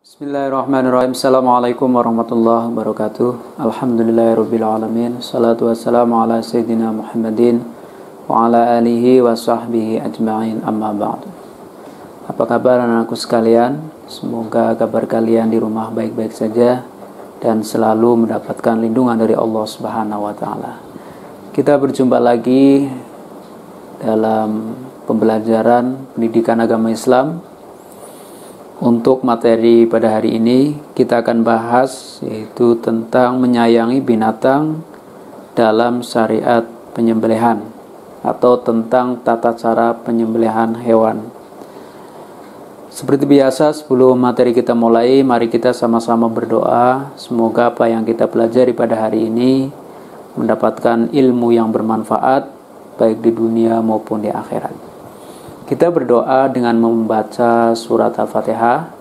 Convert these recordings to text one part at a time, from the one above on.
Bismillahirrahmanirrahim. Assalamualaikum warahmatullahi wabarakatuh. Alhamdulillahirrabbilalamin. Salatu wassalamu ala sayyidina Muhammadin wa ala alihi wa sahbihi ajma'in, amma ba'du. Apa kabar anak-anakku sekalian? Semoga kabar kalian di rumah baik-baik saja dan selalu mendapatkan lindungan dari Allah Subhanahu wa ta'ala. Kita berjumpa lagi dalam pembelajaran pendidikan agama Islam. Untuk materi pada hari ini kita akan bahas yaitu tentang menyayangi binatang dalam syariat penyembelihan atau tentang tata cara penyembelihan hewan. Seperti biasa, sebelum materi kita mulai, mari kita sama-sama berdoa semoga apa yang kita pelajari pada hari ini mendapatkan ilmu yang bermanfaat baik di dunia maupun di akhirat. Kita berdoa dengan membaca surat Al-Fatihah.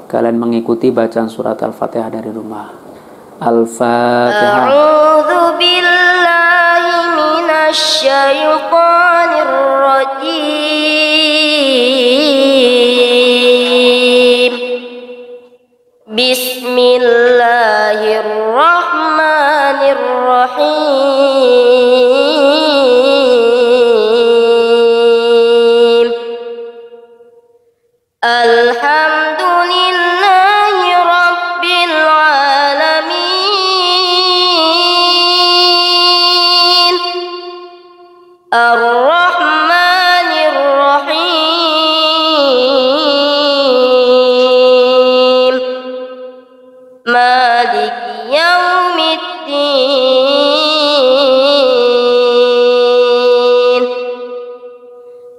Kalian mengikuti bacaan surat Al-Fatihah dari rumah. Al-Fatihah. A'udzu billahi minasy syaithanir rajim. Bismillahirrahmanirrahim. Alhamdulillahi Rabbil Alamin. Ar-Rahmanir Rahim. Maliki Yaumiddin.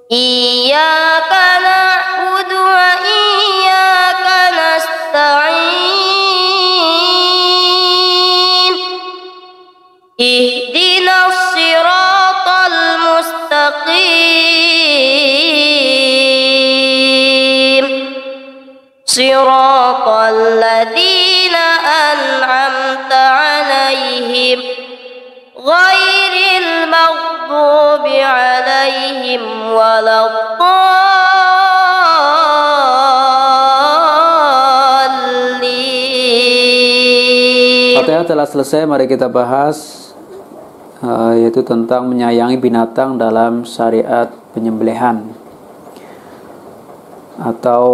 Iyyaka na'budu wa iyyaka nasta'in. Ihdinas siratal mustaqim. Siratal ladzina an'amta 'alaihim ghairil maghdubi 'alaihim waladdallin. Fatihah telah selesai, mari kita bahas yaitu tentang menyayangi binatang dalam syariat penyembelihan atau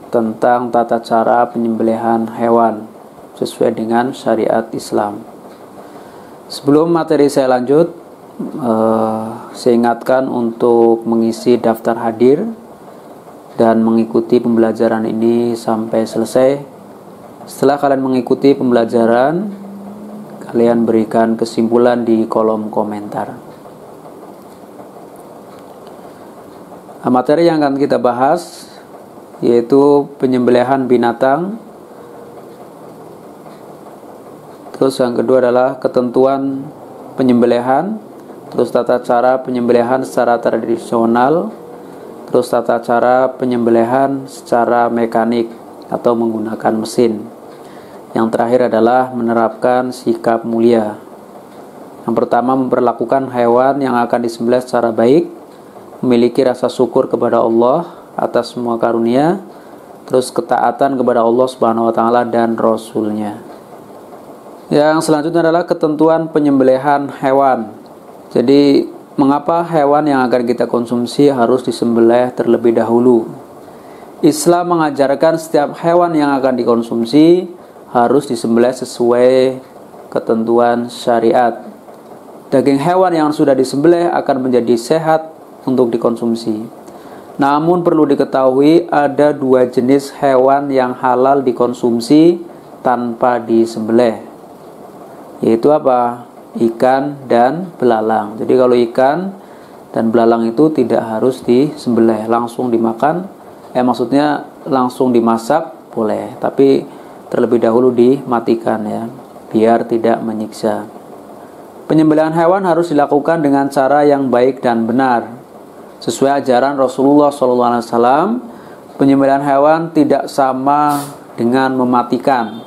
tentang tata cara penyembelihan hewan sesuai dengan syariat Islam. Sebelum materi saya lanjut, saya ingatkan untuk mengisi daftar hadir dan mengikuti pembelajaran ini sampai selesai. Setelah kalian mengikuti pembelajaran, kalian berikan kesimpulan di kolom komentar. Materi yang akan kita bahas yaitu penyembelihan binatang. Terus yang kedua adalah ketentuan penyembelihan, terus tata cara penyembelihan secara tradisional, terus tata cara penyembelihan secara mekanik atau menggunakan mesin. Yang terakhir adalah menerapkan sikap mulia. Yang pertama, memperlakukan hewan yang akan disembelih secara baik, memiliki rasa syukur kepada Allah atas semua karunia, terus ketaatan kepada Allah Subhanahu wa ta'ala dan Rasulnya. Yang selanjutnya adalah ketentuan penyembelihan hewan. Jadi, mengapa hewan yang akan kita konsumsi harus disembelih terlebih dahulu? Islam mengajarkan setiap hewan yang akan dikonsumsi harus disembelih sesuai ketentuan syariat. Daging hewan yang sudah disembelih akan menjadi sehat untuk dikonsumsi. Namun perlu diketahui ada dua jenis hewan yang halal dikonsumsi tanpa disembelih, yaitu apa? Ikan dan belalang. Jadi kalau ikan dan belalang itu tidak harus disembelih, langsung dimakan. Maksudnya langsung dimasak boleh, tapi terlebih dahulu dimatikan ya, biar tidak menyiksa. Penyembelihan hewan harus dilakukan dengan cara yang baik dan benar. Sesuai ajaran Rasulullah SAW, penyembelihan hewan tidak sama dengan mematikan.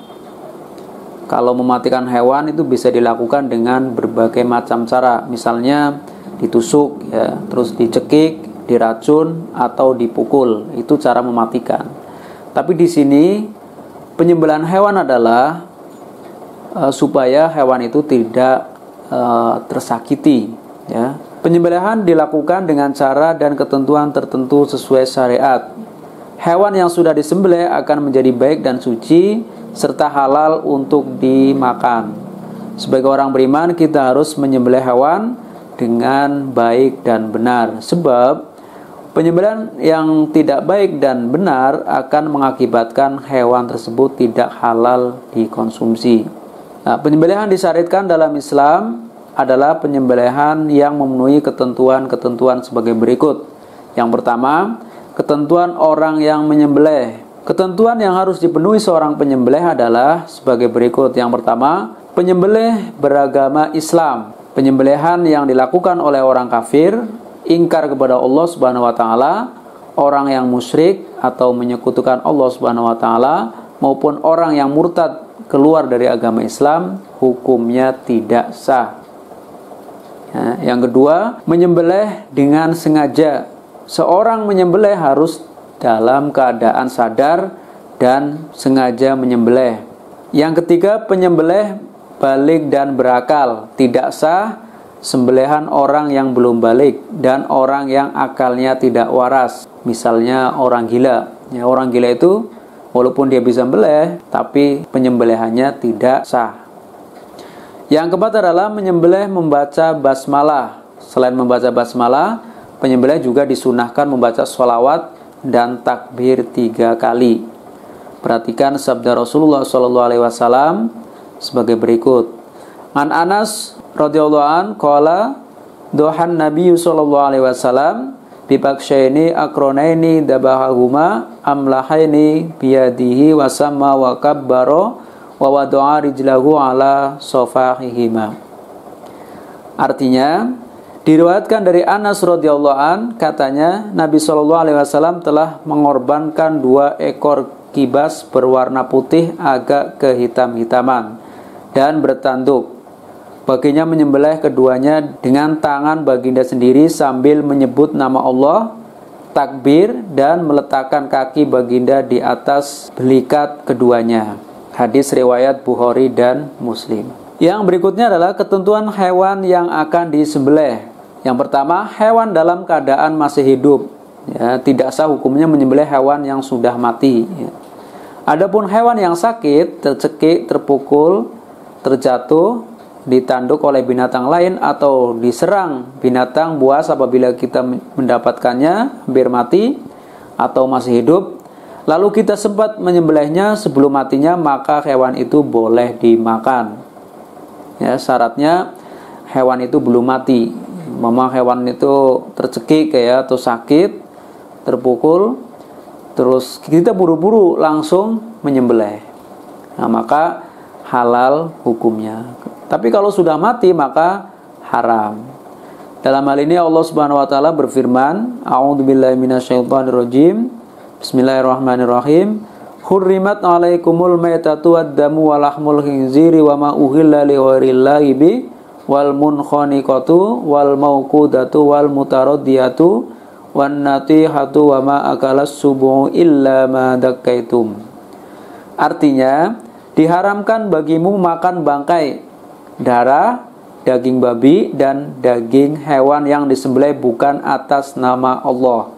Kalau mematikan hewan itu bisa dilakukan dengan berbagai macam cara. Misalnya ditusuk, ya, terus dicekik, diracun, atau dipukul. Itu cara mematikan. Tapi di sini penyembelihan hewan adalah supaya hewan itu tidak tersakiti, ya. Penyembelihan dilakukan dengan cara dan ketentuan tertentu sesuai syariat. Hewan yang sudah disembelih akan menjadi baik dan suci serta halal untuk dimakan. Sebagai orang beriman, kita harus menyembelih hewan dengan baik dan benar, sebab penyembelihan yang tidak baik dan benar akan mengakibatkan hewan tersebut tidak halal dikonsumsi. Nah, penyembelihan disyariatkan dalam Islam adalah penyembelihan yang memenuhi ketentuan-ketentuan sebagai berikut. Yang pertama, ketentuan orang yang menyembelih. Ketentuan yang harus dipenuhi seorang penyembelih adalah sebagai berikut. Yang pertama, penyembelih beragama Islam. Penyembelihan yang dilakukan oleh orang kafir, ingkar kepada Allah Subhanahu wa taala, orang yang musyrik atau menyekutukan Allah Subhanahu wa taala, maupun orang yang murtad keluar dari agama Islam, hukumnya tidak sah. Ya, yang kedua, menyembelih dengan sengaja. Seorang menyembelih harus dalam keadaan sadar dan sengaja menyembelih. Yang ketiga, penyembelih balik dan berakal. Tidak sah sembelihan orang yang belum balik dan orang yang akalnya tidak waras. Misalnya orang gila. Ya, orang gila itu walaupun dia bisa membelih, tapi penyembelihannya tidak sah. Yang keempat adalah menyembelih membaca basmalah. Selain membaca basmalah, penyembelih juga disunahkan membaca sholawat dan takbir 3 kali. Perhatikan sabda Rasulullah SAW sebagai berikut. An Anas radhiyallahu an qala dohan Nabi sallallahu alaihi wasallam bibaksyaini akronaini dabahahuma amlahaini biyadihi wasamma wa kabbaro wa wada'a rijlahu ala sofahihima. Artinya, diriwayatkan dari Anas radhiyallahu an, katanya Nabi sallallahu alaihi wasallam telah mengorbankan 2 ekor kibas berwarna putih agak kehitam-hitaman dan bertanduk. Baginya menyembelih keduanya dengan tangan baginda sendiri sambil menyebut nama Allah, takbir, dan meletakkan kaki baginda di atas belikat keduanya. Hadis riwayat Bukhari dan Muslim. Yang berikutnya adalah ketentuan hewan yang akan disembelih. Yang pertama, hewan dalam keadaan masih hidup. Ya, tidak sah hukumnya menyembelih hewan yang sudah mati. Ya. Adapun hewan yang sakit, tercekik, terpukul, terjatuh, ditanduk oleh binatang lain atau diserang binatang buas apabila kita mendapatkannya hampir mati atau masih hidup, lalu kita sempat menyembelihnya sebelum matinya, maka hewan itu boleh dimakan. Ya, syaratnya hewan itu belum mati. Memang hewan itu tercekik ya, atau sakit, terpukul, terus kita buru-buru langsung menyembelih. Nah, maka halal hukumnya. Tapi kalau sudah mati maka haram. Dalam hal ini Allah Subhanahu wa taala berfirman, A'udzubillahi minasyaitonirrajim. Bismillahirrahmanirrahim. Hurrimat 'alaikumul maitatu wad-damu wa lahmul khinziri wa ma uhilla li ghairillahi bi wal munkhaniqatu wal mauqudatu wal mutaraddiyatu wan natihatu wa ma akalas subuh illa ma dakkaitum. Artinya, diharamkan bagimu makan bangkai, darah, daging babi, dan daging hewan yang disembelih bukan atas nama Allah,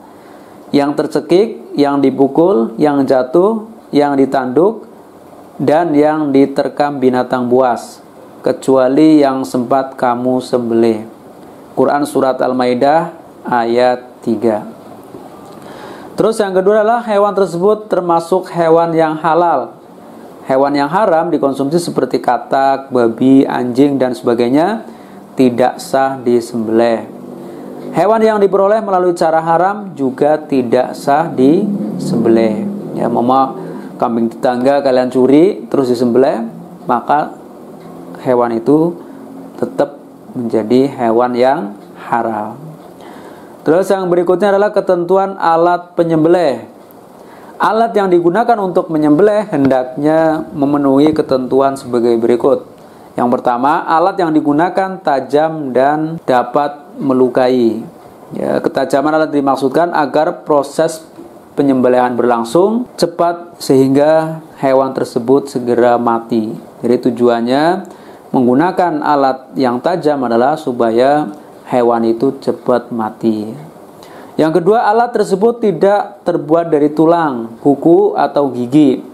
yang tercekik, yang dipukul, yang jatuh, yang ditanduk, dan yang diterkam binatang buas, kecuali yang sempat kamu sembelih. Quran Surat Al-Maidah ayat 3. Terus yang kedua adalah hewan tersebut termasuk hewan yang halal. Hewan yang haram dikonsumsi seperti katak, babi, anjing, dan sebagainya tidak sah disembelih. Hewan yang diperoleh melalui cara haram juga tidak sah disembelih. Ya, mama kambing tetangga kalian curi terus disembelih, maka hewan itu tetap menjadi hewan yang haram. Terus yang berikutnya adalah ketentuan alat penyembelih. Alat yang digunakan untuk menyembelih hendaknya memenuhi ketentuan sebagai berikut. Yang pertama, alat yang digunakan tajam dan dapat melukai. Ya, ketajaman alat dimaksudkan agar proses penyembelihan berlangsung cepat sehingga hewan tersebut segera mati. Jadi tujuannya menggunakan alat yang tajam adalah supaya hewan itu cepat mati. Yang kedua, alat tersebut tidak terbuat dari tulang, kuku, atau gigi.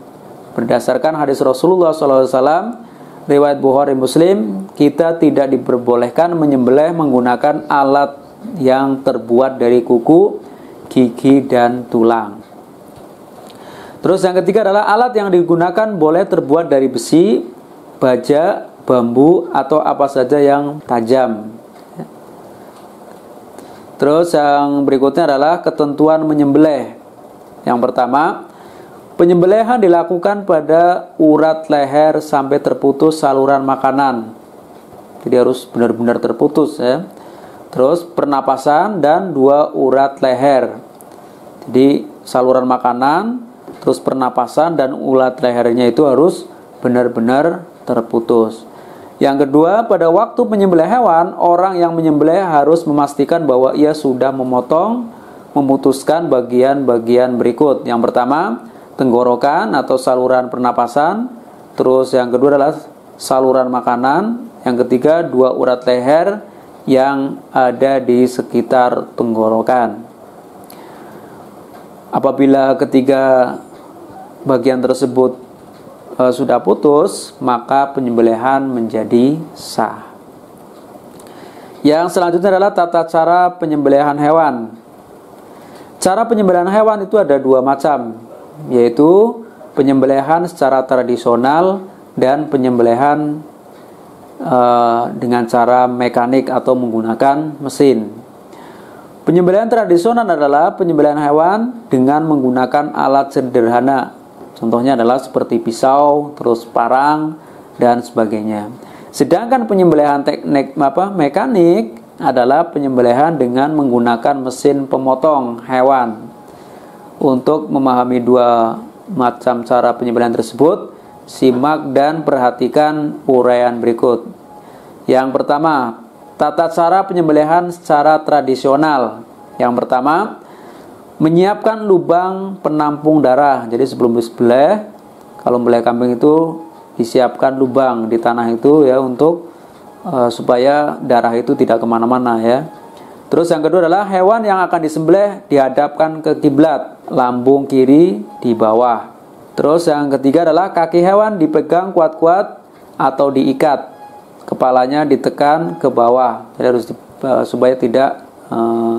Berdasarkan hadis Rasulullah SAW, riwayat Bukhari Muslim, kita tidak diperbolehkan menyembelih menggunakan alat yang terbuat dari kuku, gigi, dan tulang. Terus yang ketiga adalah alat yang digunakan boleh terbuat dari besi, baja, bambu, atau apa saja yang tajam. Terus yang berikutnya adalah ketentuan menyembelih. Yang pertama, penyembelihan dilakukan pada urat leher sampai terputus saluran makanan. Jadi harus benar-benar terputus ya. Terus pernapasan dan 2 urat leher. Jadi saluran makanan, terus pernapasan dan urat lehernya itu harus benar-benar terputus. Yang kedua, pada waktu menyembelih hewan, orang yang menyembelih harus memastikan bahwa ia sudah memutuskan bagian-bagian berikut. Yang pertama, tenggorokan atau saluran pernapasan. Terus yang kedua adalah saluran makanan. Yang ketiga, 2 urat leher yang ada di sekitar tenggorokan. Apabila ketiga bagian tersebut sudah putus, maka penyembelihan menjadi sah. Yang selanjutnya adalah tata cara penyembelihan hewan. Cara penyembelihan hewan itu ada 2 macam, yaitu penyembelihan secara tradisional dan penyembelihan dengan cara mekanik atau menggunakan mesin. Penyembelihan tradisional adalah penyembelihan hewan dengan menggunakan alat sederhana. Contohnya adalah seperti pisau, terus parang, dan sebagainya. Sedangkan penyembelihan mekanik adalah penyembelihan dengan menggunakan mesin pemotong hewan. Untuk memahami 2 macam cara penyembelihan tersebut, simak dan perhatikan uraian berikut. Yang pertama, tata cara penyembelihan secara tradisional. Yang pertama, menyiapkan lubang penampung darah. Jadi sebelum disembelih, kalau membelih kambing itu disiapkan lubang di tanah itu ya untuk supaya darah itu tidak kemana-mana ya. Terus yang kedua adalah hewan yang akan disembelih dihadapkan ke kiblat, lambung kiri di bawah. Terus yang ketiga adalah kaki hewan dipegang kuat-kuat atau diikat, kepalanya ditekan ke bawah. Jadi harus supaya tidak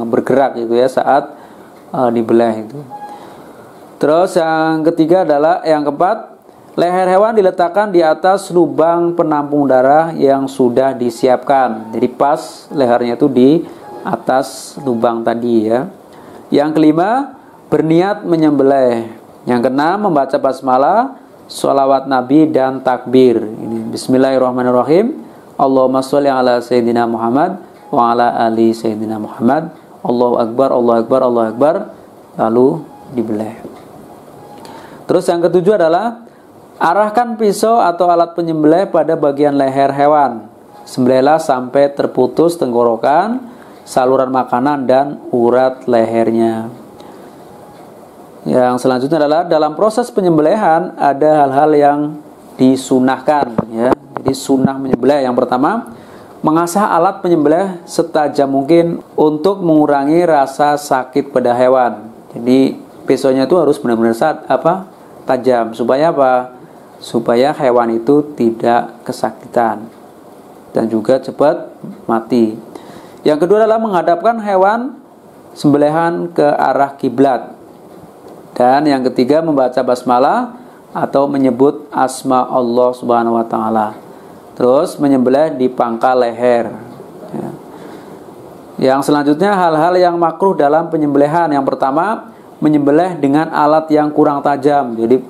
bergerak gitu ya saat dibelah itu. Terus yang ketiga adalah yang keempat, leher hewan diletakkan di atas lubang penampung darah yang sudah disiapkan. Jadi pas lehernya itu di atas lubang tadi ya. Yang kelima, berniat menyembelih. Yang keenam, membaca basmalah, sholawat Nabi dan takbir. Ini Bismillahirrahmanirrahim. Allahumma sholli ala Sayyidina Muhammad wa ala ali Sayyidina Muhammad. Allahu Akbar, Allahu Akbar, Allahu Akbar. Lalu dibelah. Terus yang ketujuh adalah arahkan pisau atau alat penyembelih pada bagian leher hewan. Sembelihlah sampai terputus tenggorokan, saluran makanan dan urat lehernya. Yang selanjutnya adalah dalam proses penyembelihan ada hal-hal yang disunahkan ya. Jadi sunnah menyembelih yang pertama, mengasah alat penyembelih setajam mungkin untuk mengurangi rasa sakit pada hewan. Jadi pisaunya itu harus benar-benar tajam supaya apa? Supaya hewan itu tidak kesakitan dan juga cepat mati. Yang kedua adalah menghadapkan hewan sembelihan ke arah kiblat. Dan yang ketiga, membaca basmalah atau menyebut asma Allah Subhanahu wa taala. Terus menyembelih di pangkal leher. Ya. Yang selanjutnya hal-hal yang makruh dalam penyembelihan. Yang pertama, menyembelih dengan alat yang kurang tajam. Jadi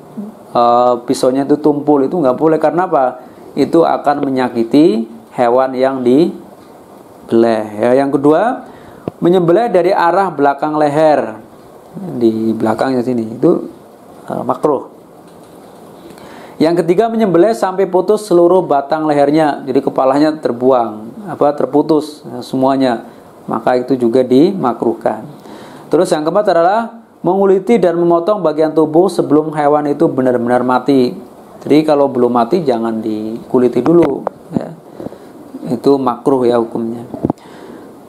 pisaunya itu tumpul, itu nggak boleh. Karena apa? Itu akan menyakiti hewan yang dibeleh. Ya. Yang kedua, menyembelih dari arah belakang leher. Di belakangnya sini itu makruh. Yang ketiga, menyembelih sampai putus seluruh batang lehernya. Jadi kepalanya terputus semuanya. Maka itu juga dimakruhkan. Terus yang keempat adalah menguliti dan memotong bagian tubuh sebelum hewan itu benar-benar mati. Jadi kalau belum mati jangan dikuliti dulu ya. Itu makruh ya hukumnya.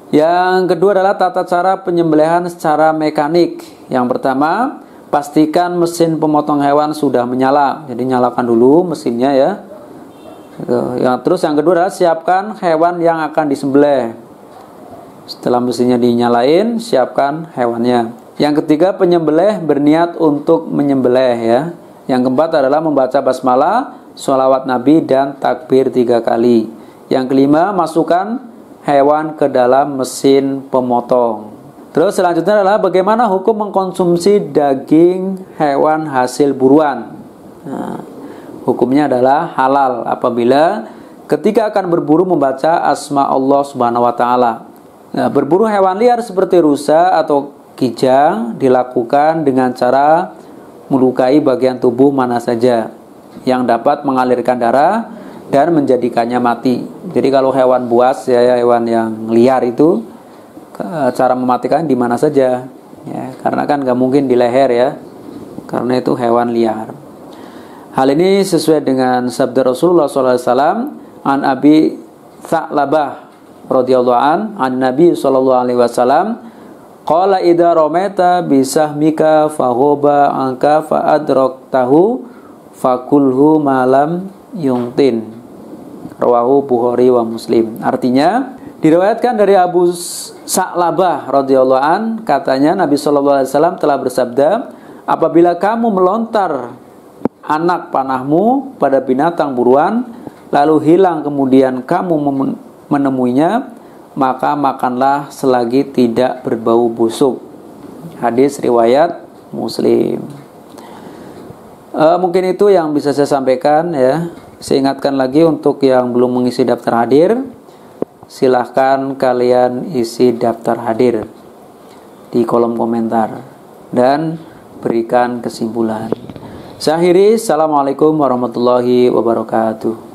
Yang kedua adalah tata cara penyembelihan secara mekanik. Yang pertama, pastikan mesin pemotong hewan sudah menyala. Jadi nyalakan dulu mesinnya ya. Terus yang kedua adalah siapkan hewan yang akan disembelih. Setelah mesinnya dinyalain, siapkan hewannya. Yang ketiga, penyembelih berniat untuk menyembelih ya. Yang keempat adalah membaca basmalah, sholawat Nabi dan takbir 3 kali. Yang kelima, masukkan hewan ke dalam mesin pemotong. Terus selanjutnya adalah bagaimana hukum mengkonsumsi daging hewan hasil buruan. Nah, hukumnya adalah halal apabila ketika akan berburu membaca asma Allah Subhanahu wa taala. Nah, berburu hewan liar seperti rusa atau kijang dilakukan dengan cara melukai bagian tubuh mana saja yang dapat mengalirkan darah dan menjadikannya mati. Jadi kalau hewan buas ya, hewan yang liar itu cara mematikan di mana saja ya, karena kan nggak mungkin di leher ya, karena itu hewan liar. Hal ini sesuai dengan sabda Rasulullah SAW an Abi Tha'labah radhiyallahu an Nabi SAW qala idza ramaita bisahmika fahoba angka fa'adraktahu fakulhu malam yungtin. Rawahu Bukhari wa Muslim. Artinya diriwayatkan dari Abu Sa'labah radhiyallahu an, katanya Nabi SAW telah bersabda, apabila kamu melontar anak panahmu pada binatang buruan lalu hilang kemudian kamu menemuinya, maka makanlah selagi tidak berbau busuk. Hadis riwayat Muslim. Mungkin itu yang bisa saya sampaikan ya. Saya ingatkan lagi untuk yang belum mengisi daftar hadir, silahkan kalian isi daftar hadir di kolom komentar dan berikan kesimpulan. Saya akhiri, assalamualaikum warahmatullahi wabarakatuh.